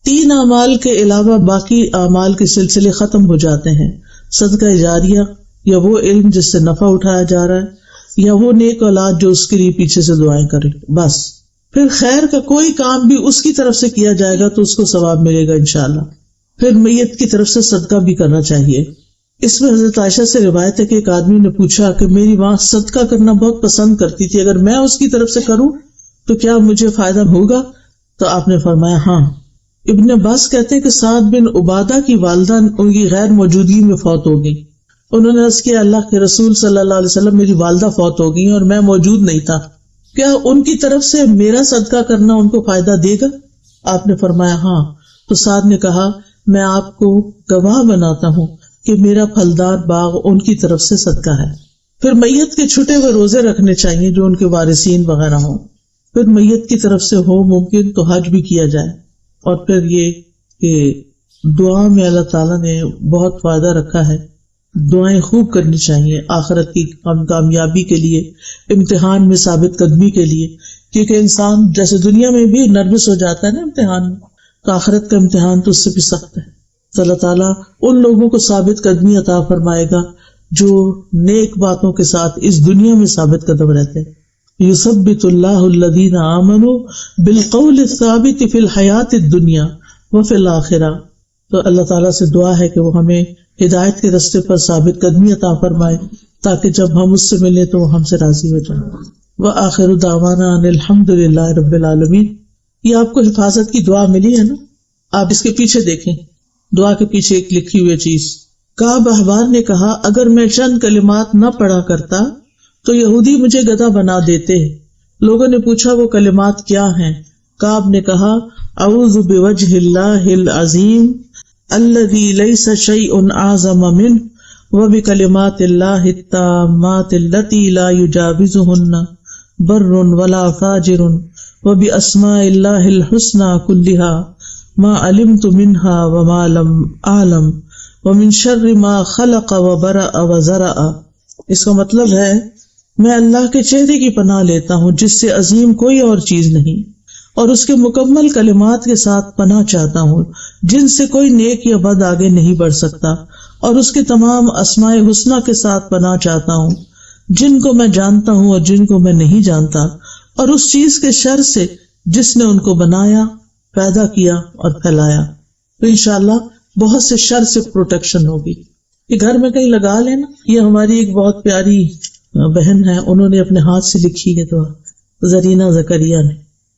3 اعمال کے علاوہ باقی اعمال کے سلسلے ختم ہو جاتے ہیں. صدقہ جاریہ، یا وہ علم جس سے نفع اٹھایا جا رہا ہے، یا وہ نیک اولاد جو اس کے لیے پیچھے سے دعائیں کرے، بس. پھر خیر کا کوئی کام بھی اس کی طرف سے کیا جائے گا تو اس کو ثواب ملے گا انشاءاللہ. پھر میت کی طرف سے صدقہ بھی کرنا چاہیے. اس میں حضرت عائشہ سے روایت ہے کہ ایک آدمی نے پوچھا کہ میری ماں صدقہ کرنا بہت پسند کرتی تھی، اگر میں اس کی طرف سے کروں تو کیا مجھے فائدہ ہوگا؟ تو آپ نے فرمایا ہاں. ابن عباس کہتے ہیں کہ سعد بن عبادہ کی والدہ ان کی غیر موجودگی میں فوت ہو گئی. انہوں نے عرض کیا اللہ کے رسول صلی اللہ علیہ وسلم میری والدہ فوت ہو گئی اور میں موجود نہیں تھا، کیا ان کی طرف سے میرا صدقہ کرنا ان کو فائدہ دے گا؟ آپ نے فرمایا ہاں. تو سعد نے کہا میں آپ کو گواہ بناتا ہوں کہ میرا پھلدار باغ ان کی طرف سے صدقہ ہے. پھر میت کے چھٹے ہوئے روزے رکھنے چاہیے جو ان کے وارثین وغیرہ ہوں. پھر میت کی طرف سے ہو ممکن تو حج بھی کیا جائے. اور پھر یہ کہ دعا میں اللہ تعالیٰ نے بہت فائدہ رکھا ہے، دعائیں خوب کرنی چاہیے آخرت کی کامیابی کے لیے، امتحان میں ثابت قدمی کے لیے. کیونکہ انسان جیسے دنیا میں بھی نروس ہو جاتا ہے نا امتحان میں، تو آخرت کا امتحان تو اس سے بھی سخت ہے. تو اللہ تعالیٰ ان لوگوں کو ثابت قدمی عطا فرمائے گا جو نیک باتوں کے ساتھ اس دنیا میں ثابت قدم رہتے ہیں. یثبت اللہ الذین آمنوا بالقول الثابت فی الحیات الدنیا وفی الآخرہ. تو اللہ تعالیٰ سے دعا ہے کہ وہ ہمیں ہدایت کے راستے پر ثابت قدمی عطا فرمائے تاکہ جب ہم اس سے ملیں تو وہ ہم سے راضی ہو جائیں. وآخر دعوانا ان الحمد للہ رب العالمین. یہ آپ کو حفاظت کی دعا ملی ہے نا، آپ اس کے پیچھے دیکھیں، دعا کے پیچھے ایک لکھی ہوئی چیز. کعب احبار نے کہا اگر میں چند کلمات نہ پڑھا کرتا تو یہودی مجھے گدھا بنا دیتے. لوگوں نے پوچھا وہ کلمات کیا ہیں؟ کعب نے کہا اعوذ بوجہ اللہ العظیم الذی لیس شیء اعظم منہ وبکلمات اللہ التامات التی لا یجاوزہن بر ولا فاجر وباسماء اللہ الحسنى كلها ما علمت منها وما لم اعلم ومن شر ما خلق وبرأ وزرع. اس کا مطلب ہے میں اللہ کے چہرے کی پناہ لیتا ہوں جس سے عظیم کوئی اور چیز نہیں، اور اس کے مکمل کلمات کے ساتھ پناہ چاہتا ہوں جن سے کوئی نیک یا بد آگے نہیں بڑھ سکتا، اور اس کے تمام اسماء حسنہ کے ساتھ پناہ چاہتا ہوں جن کو میں جانتا ہوں اور جن کو میں نہیں جانتا، اور اس چیز کے شر سے جس نے ان کو بنایا، پیدا کیا اور پھیلایا. تو انشاءاللہ بہت سے شر سے پروٹیکشن ہوگی. یہ گھر میں کہیں لگا لینا. یہ ہماری ایک بہت پیاری بہن ہے، انہوں نے اپنے ہاتھ سے لکھی ہے دعا، زرینہ زکریا نے.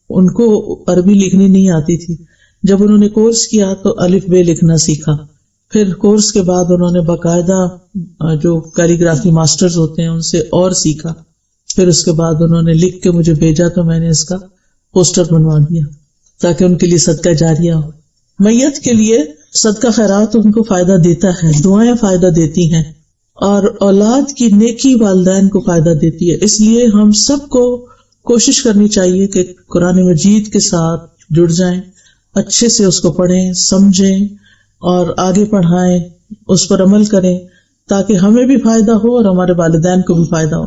ان کو عربی لکھنی نہیں آتی تھی، جب انہوں نے کورس کیا تو الف بے لکھنا سیکھا. پھر کورس کے بعد انہوں نے باقاعدہ جو کیلی گرافی ماسٹرز ہوتے ہیں ان سے اور سیکھا. پھر اس کے بعد انہوں نے لکھ کے مجھے بھیجا تو میں نے اس کا پوسٹر بنوا دیا تاکہ ان کے لیے صدقہ جاریہ ہو. میت کے لیے صدقہ خیرات ان کو فائدہ دیتا ہے، دعائیں فائدہ دیتی ہیں، اور اولاد کی نیکی والدین کو فائدہ دیتی ہے. اس لیے ہم سب کو کوشش کرنی چاہیے کہ قرآن مجید کے ساتھ جڑ جائیں، اچھے سے اس کو پڑھیں، سمجھیں اور آگے پڑھائیں، اس پر عمل کریں تاکہ ہمیں بھی فائدہ ہو اور ہمارے والدین کو بھی فائدہ ہو.